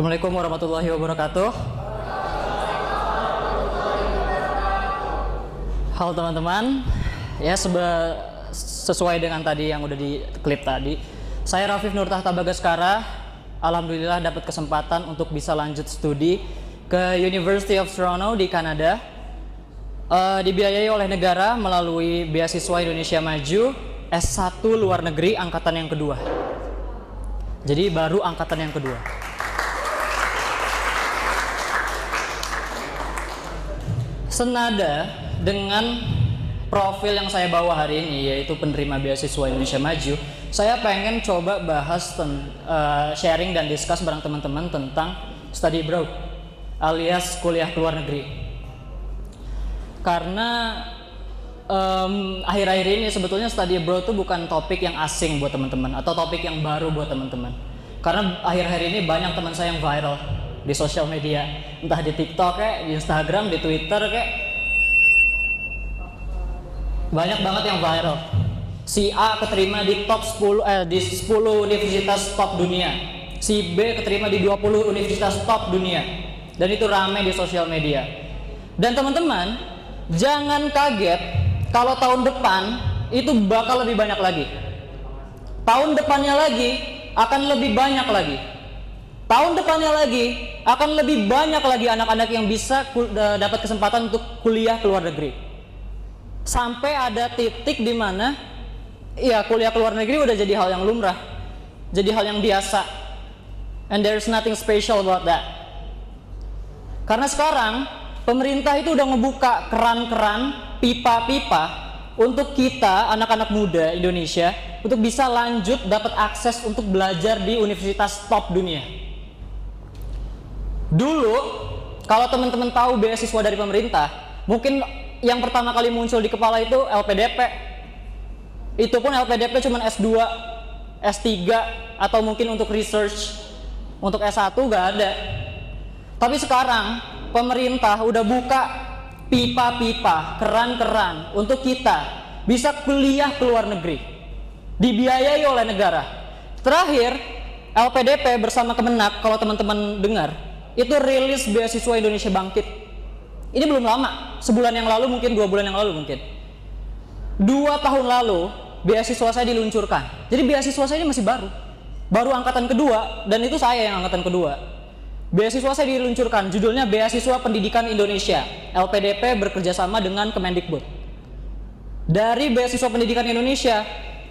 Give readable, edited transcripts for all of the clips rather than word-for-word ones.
Assalamualaikum warahmatullahi wabarakatuh. Halo teman-teman, ya sesuai dengan tadi yang udah di klip tadi, saya Rafif Nur Tahta Bagaskara. Alhamdulillah dapat kesempatan untuk bisa lanjut studi ke University of Toronto di Kanada, dibiayai oleh negara melalui beasiswa Indonesia Maju S1 luar negeri angkatan yang kedua. Jadi baru angkatan yang kedua. Senada dengan profil yang saya bawa hari ini, yaitu penerima beasiswa Indonesia Maju, saya pengen coba bahas sharing dan discuss bareng teman-teman tentang study abroad alias kuliah ke luar negeri. Karena akhir-akhir ini sebetulnya study abroad itu bukan topik yang asing buat teman-teman atau topik yang baru buat teman-teman. Karena akhir-akhir ini banyak teman saya yang viral di sosial media, entah di TikTok kayak, di Instagram, di Twitter kayak, banyak banget yang viral. Si A keterima di top 10 di 10 universitas top dunia. Si B keterima di 20 universitas top dunia. Dan itu ramai di sosial media. Dan teman-teman, jangan kaget kalau tahun depan itu bakal lebih banyak lagi. Tahun depannya lagi akan lebih banyak lagi. Tahun depannya lagi akan lebih banyak lagi anak-anak yang bisa dapat kesempatan untuk kuliah ke luar negeri. Sampai ada titik di mana ya kuliah ke luar negeri udah jadi hal yang lumrah, jadi hal yang biasa. And there's nothing special about that. Karena sekarang pemerintah itu udah ngebuka keran-keran, pipa-pipa untuk kita anak-anak muda Indonesia untuk bisa lanjut dapat akses untuk belajar di universitas top dunia. Dulu, kalau teman-teman tahu beasiswa dari pemerintah, mungkin yang pertama kali muncul di kepala itu LPDP. Itu pun LPDP cuma S2, S3, atau mungkin untuk research. Untuk S1 gak ada. Tapi sekarang, pemerintah udah buka pipa-pipa, keran-keran untuk kita bisa kuliah ke luar negeri. Dibiayai oleh negara. Terakhir, LPDP bersama Kemenak, kalau teman-teman dengar, itu rilis beasiswa Indonesia Bangkit. Ini belum lama, sebulan yang lalu mungkin, 2 bulan yang lalu mungkin. 2 tahun lalu beasiswa saya diluncurkan. Jadi beasiswa saya ini masih baru angkatan kedua, dan itu saya yang angkatan kedua. Beasiswa saya diluncurkan, judulnya Beasiswa Pendidikan Indonesia. LPDP bekerjasama dengan Kemendikbud. Dari Beasiswa Pendidikan Indonesia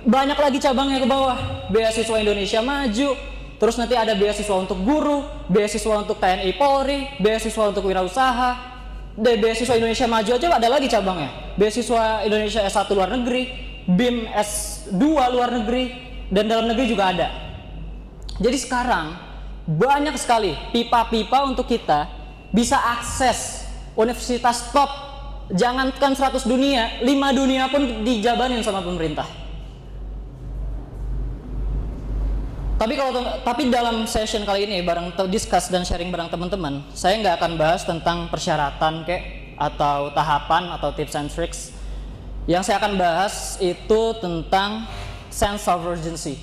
banyak lagi cabangnya ke bawah. Beasiswa Indonesia Maju, terus nanti ada beasiswa untuk guru, beasiswa untuk TNI Polri, beasiswa untuk wirausaha. Dari beasiswa Indonesia Maju aja ada lagi cabangnya. Beasiswa Indonesia S1 luar negeri, BIM S2 luar negeri, dan dalam negeri juga ada. Jadi sekarang banyak sekali pipa-pipa untuk kita bisa akses universitas top. Jangankan 100 dunia, 5 dunia pun dijabanin sama pemerintah. Tapi dalam session kali ini bareng discuss dan sharing bareng teman-teman, saya nggak akan bahas tentang persyaratan atau tahapan atau tips and tricks. Yang saya akan bahas itu tentang sense of urgency.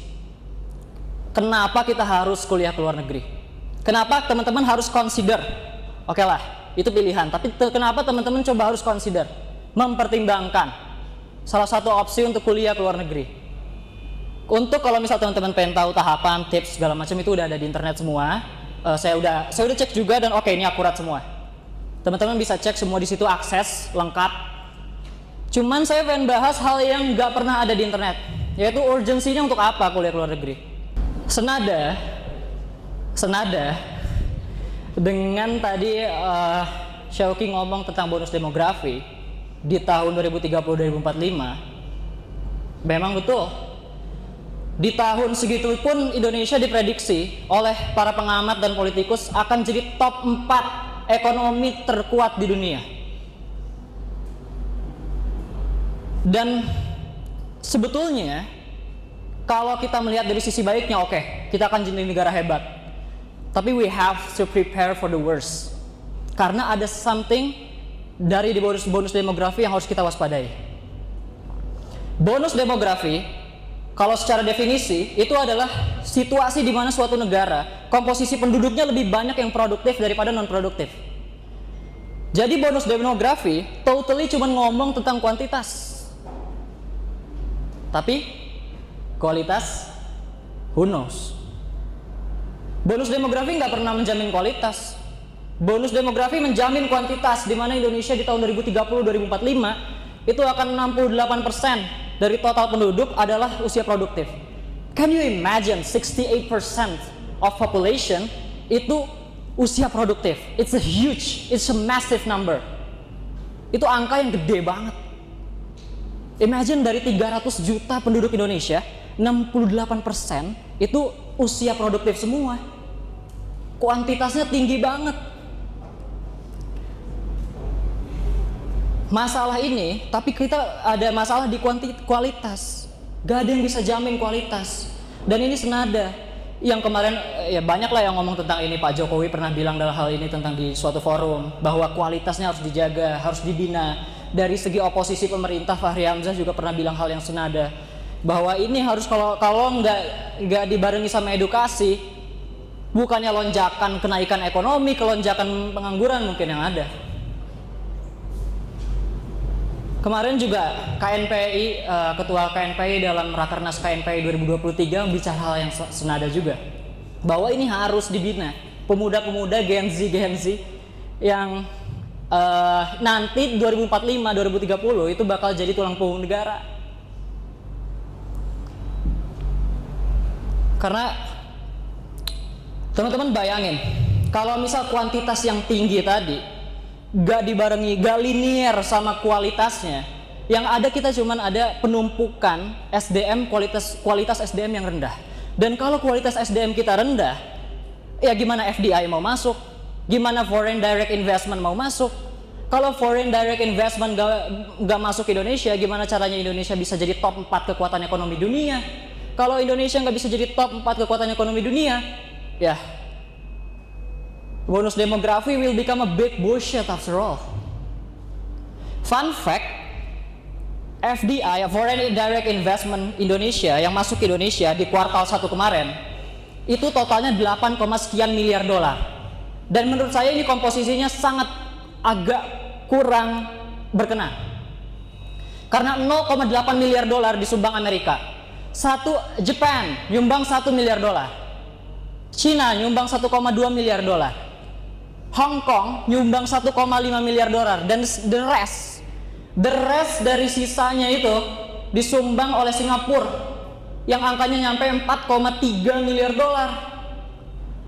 Kenapa kita harus kuliah ke luar negeri? Kenapa teman-teman harus consider? Oke lah, itu pilihan. Tapi kenapa teman-teman coba harus consider? Mempertimbangkan salah satu opsi untuk kuliah ke luar negeri. Untuk kalau misal teman-teman pengen tahu tahapan, tips segala macam itu udah ada di internet semua. Saya udah cek juga dan oke, ini akurat semua. Teman-teman bisa cek semua di situ, akses lengkap. Cuman saya pengen bahas hal yang nggak pernah ada di internet, yaitu urgensinya untuk apa kuliah ke luar negeri. Senada dengan tadi Syauqi ngomong tentang bonus demografi di tahun 2030-2045, memang betul. Di tahun segitu pun Indonesia diprediksi oleh para pengamat dan politikus akan jadi top 4 ekonomi terkuat di dunia. Dan sebetulnya kalau kita melihat dari sisi baiknya, oke, kita akan jadi negara hebat. Tapi we have to prepare for the worst. Karena ada something dari bonus demografi yang harus kita waspadai. Bonus demografi, kalau secara definisi, itu adalah situasi di mana suatu negara komposisi penduduknya lebih banyak yang produktif daripada non produktif. Jadi bonus demografi totally cuma ngomong tentang kuantitas, tapi kualitas, who knows. Bonus demografi nggak pernah menjamin kualitas. Bonus demografi menjamin kuantitas, di mana Indonesia di tahun 2030-2045 itu akan 68% dari total penduduk adalah usia produktif. Can you imagine 68% of population itu usia produktif? It's a massive number. Itu angka yang gede banget. Imagine dari 300 juta penduduk Indonesia, 68% itu usia produktif semua. Kuantitasnya tinggi banget. Masalah ini, tapi kita ada masalah di kualitas. Gak ada yang bisa jamin kualitas. Dan ini senada yang kemarin ya banyak lah yang ngomong tentang ini. Pak Jokowi pernah bilang dalam hal ini tentang di suatu forum bahwa kualitasnya harus dijaga, harus dibina. Dari segi oposisi pemerintah, Fahri Hamzah juga pernah bilang hal yang senada bahwa ini harus kalau nggak dibarengi sama edukasi, bukannya lonjakan kenaikan ekonomi, kelonjakan pengangguran mungkin yang ada. Kemarin juga KNPI, Ketua KNPI dalam Rakernas KNPI 2023 bicara hal yang senada juga, bahwa ini harus dibina pemuda-pemuda Gen Z yang nanti 2045-2030 itu bakal jadi tulang punggung negara. Karena teman-teman bayangin, kalau misal kuantitas yang tinggi tadi gak dibarengi, gak linear sama kualitasnya, yang ada kita cuman ada penumpukan SDM, kualitas SDM yang rendah. Dan kalau kualitas SDM kita rendah, ya gimana FDI mau masuk? Gimana foreign direct investment mau masuk? Kalau foreign direct investment gak masuk Indonesia, gimana caranya Indonesia bisa jadi top 4 kekuatan ekonomi dunia? Kalau Indonesia gak bisa jadi top 4 kekuatan ekonomi dunia, ya bonus demografi will become a big bullshit after all. Fun fact, FDI, foreign direct investment Indonesia yang masuk ke Indonesia di kuartal 1 kemarin, itu totalnya 8, sekian miliar dolar. Dan menurut saya ini komposisinya sangat agak kurang berkenan. Karena 0,8 miliar dolar disumbang Amerika. Jepang nyumbang 1 miliar dolar. Cina nyumbang 1,2 miliar dolar. Hong Kong nyumbang 1,5 miliar dolar. Dan the rest dari sisanya itu disumbang oleh Singapura yang angkanya nyampe 4,3 miliar dolar.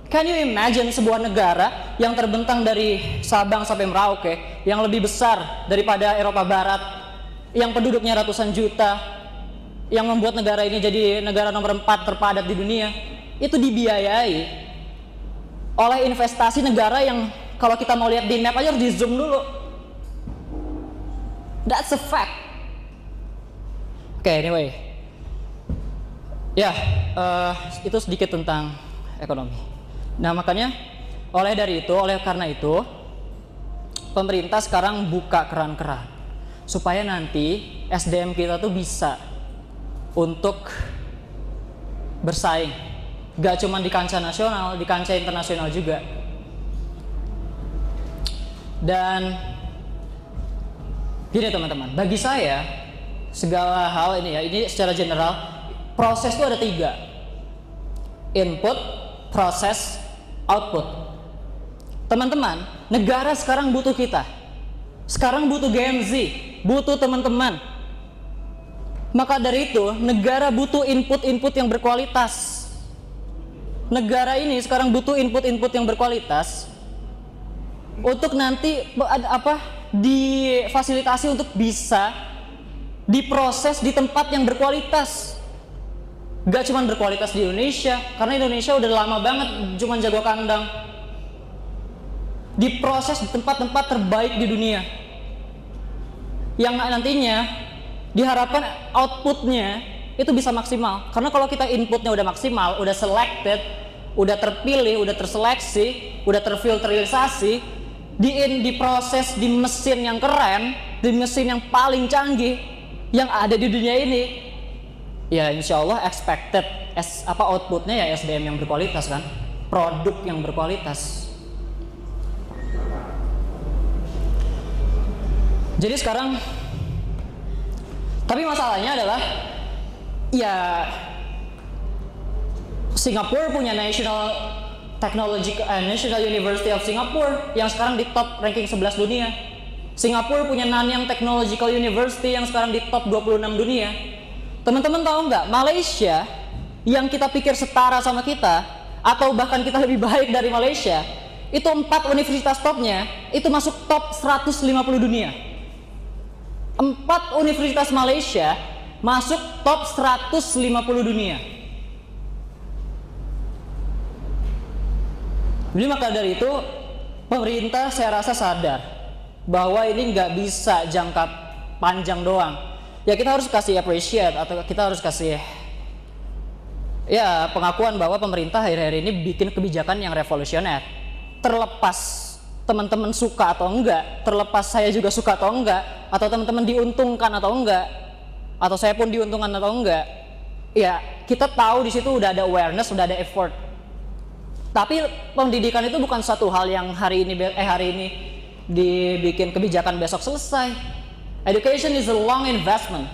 Can you imagine sebuah negara yang terbentang dari Sabang sampai Merauke, yang lebih besar daripada Eropa Barat, yang penduduknya ratusan juta, yang membuat negara ini jadi negara nomor 4 terpadat di dunia, itu dibiayai oleh investasi negara yang kalau kita mau lihat di map aja harus di zoom dulu. That's a fact. Anyway, itu sedikit tentang ekonomi. Nah makanya oleh karena itu pemerintah sekarang buka keran-keran supaya nanti SDM kita tuh bisa untuk bersaing, gak cuma di kancah nasional, di kancah internasional juga. Dan gini teman-teman, bagi saya segala hal ini ini secara general, proses itu ada 3: input, proses, output. Teman-teman, negara sekarang butuh kita. Sekarang butuh Gen Z, butuh teman-teman. Maka dari itu, negara butuh input-input yang berkualitas. Negara ini sekarang butuh input-input yang berkualitas untuk nanti difasilitasi untuk bisa diproses di tempat yang berkualitas. Gak cuma berkualitas di Indonesia, karena Indonesia udah lama banget cuma jago kandang. Diproses di tempat-tempat terbaik di dunia, yang nantinya diharapkan outputnya itu bisa maksimal. Karena kalau kita inputnya udah maksimal, udah selected, udah terpilih, udah terseleksi, udah terfilterisasi, diproses di mesin yang keren, di mesin yang paling canggih yang ada di dunia ini, ya insya Allah expected outputnya ya SDM yang berkualitas kan. produk yang berkualitas. Jadi sekarang, tapi masalahnya adalah ya Singapura punya National University of Singapore yang sekarang di top ranking 11 dunia. Singapura punya Nanyang Technological University yang sekarang di top 26 dunia. Teman-teman tahu nggak, Malaysia yang kita pikir setara sama kita atau bahkan kita lebih baik dari Malaysia, itu 4 universitas topnya itu masuk top 150 dunia. 4 universitas Malaysia masuk top 150 dunia. Jadi maka dari itu pemerintah saya rasa sadar bahwa ini nggak bisa jangka panjang doang. Ya kita harus kasih appreciate atau kita harus kasih ya pengakuan bahwa pemerintah akhir-akhir ini bikin kebijakan yang revolusioner. Terlepas teman-teman suka atau enggak, terlepas saya juga suka atau enggak, atau teman-teman diuntungkan atau enggak, atau saya pun diuntungkan atau enggak, ya kita tahu di situ udah ada awareness, udah ada effort. Tapi pendidikan itu bukan satu hal yang hari ini dibikin kebijakan besok selesai. Education is a long investment.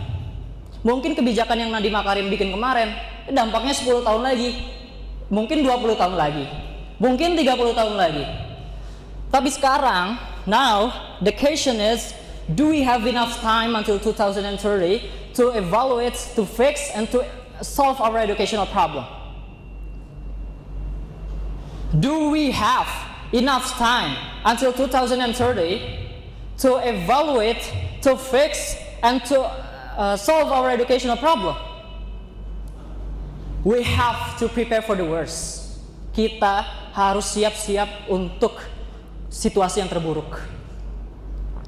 Mungkin kebijakan yang Nadiem Makarim bikin kemarin dampaknya 10 tahun lagi, mungkin 20 tahun lagi, mungkin 30 tahun lagi. Tapi sekarang, now the question is, do we have enough time until 2030 to evaluate, to fix, and to solve our educational problem? Do we have enough time until 2030 to evaluate, to fix, and to solve our educational problem? We have to prepare for the worst. Kita harus siap-siap untuk situasi yang terburuk.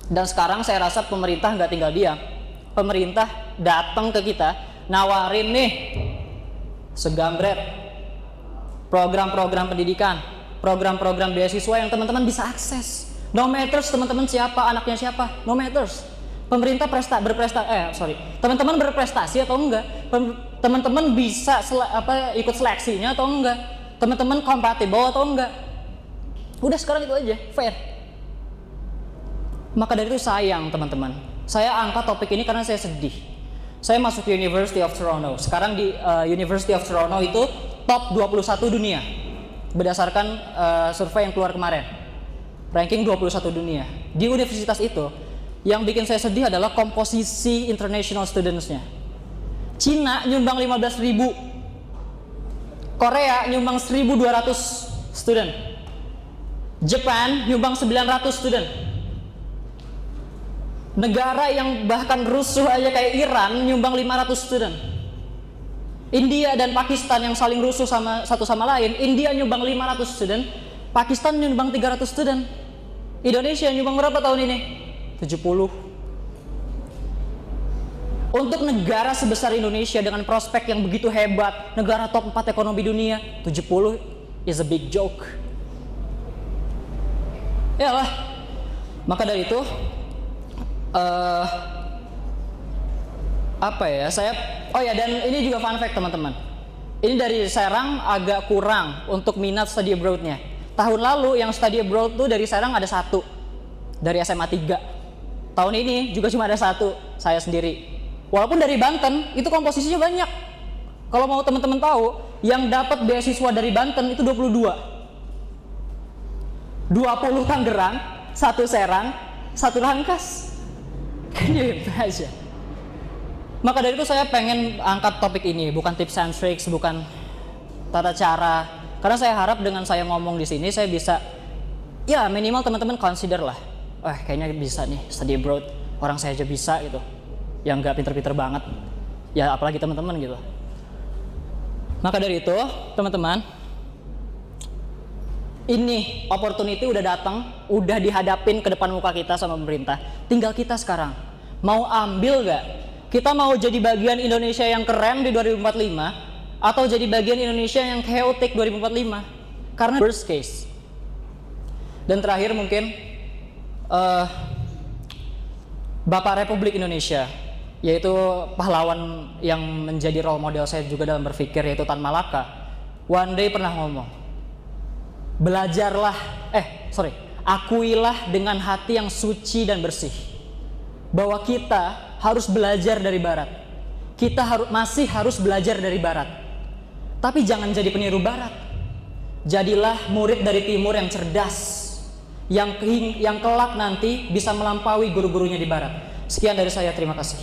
Dan sekarang saya rasa pemerintah nggak tinggal diam. Pemerintah datang ke kita, nawarin nih segambret program-program pendidikan, program-program beasiswa yang teman-teman bisa akses. No matters teman-teman siapa, anaknya siapa, no matters. Pemerintah teman-teman berprestasi atau enggak, teman-teman bisa ikut seleksinya atau enggak, teman-teman kompatibel atau enggak. Udah sekarang itu aja, fair. Maka dari itu sayang teman-teman, saya angkat topik ini karena saya sedih. Saya masuk University of Toronto. Sekarang di University of Toronto itu top 21 dunia berdasarkan survei yang keluar kemarin. Ranking 21 dunia. Di universitas itu yang bikin saya sedih adalah komposisi international students-nya. Cina nyumbang 15.000, Korea nyumbang 1.200 student, Jepang nyumbang 900 student. Negara yang bahkan rusuh aja kayak Iran nyumbang 500 student. India dan Pakistan yang saling rusuh satu sama lain, India nyumbang 500 student, Pakistan nyumbang 300 student. Indonesia nyumbang berapa tahun ini? 70. Untuk negara sebesar Indonesia dengan prospek yang begitu hebat, negara top 4 ekonomi dunia, 70 is a big joke. Yalah. Maka dari itu dan ini juga fun fact teman-teman. Ini dari Serang agak kurang untuk minat study abroad-nya. Tahun lalu yang study abroad tuh dari Serang ada 1, dari SMA 3. Tahun ini juga cuma ada 1, saya sendiri. Walaupun dari Banten itu komposisinya banyak. Kalau mau teman-teman tahu, yang dapat beasiswa dari Banten itu 22. 20 Tangerang, 1 Serang, 1 Rangkas. Gitu aja. Maka dari itu saya pengen angkat topik ini, bukan tips and tricks, bukan tata cara. Karena saya harap dengan saya ngomong di sini saya bisa, ya minimal teman-teman consider lah. Kayaknya bisa nih study abroad. Orang saya aja bisa gitu. Yang nggak pinter-pinter banget. Ya apalagi teman-teman gitu. Maka dari itu teman-teman, ini opportunity udah datang, udah dihadapin ke depan muka kita sama pemerintah. Tinggal kita sekarang mau ambil gak? Kita mau jadi bagian Indonesia yang keren di 2045 atau jadi bagian Indonesia yang chaotic 2045? Karena worst case. Dan terakhir mungkin Bapak Republik Indonesia, yaitu pahlawan yang menjadi role model saya juga dalam berpikir, yaitu Tan Malaka, one day pernah ngomong, belajarlah, akuilah dengan hati yang suci dan bersih bahwa kita harus belajar dari barat. Kita masih harus belajar dari barat. Tapi jangan jadi peniru barat. Jadilah murid dari timur yang cerdas, yang kelak nanti bisa melampaui guru-gurunya di barat. Sekian dari saya, terima kasih.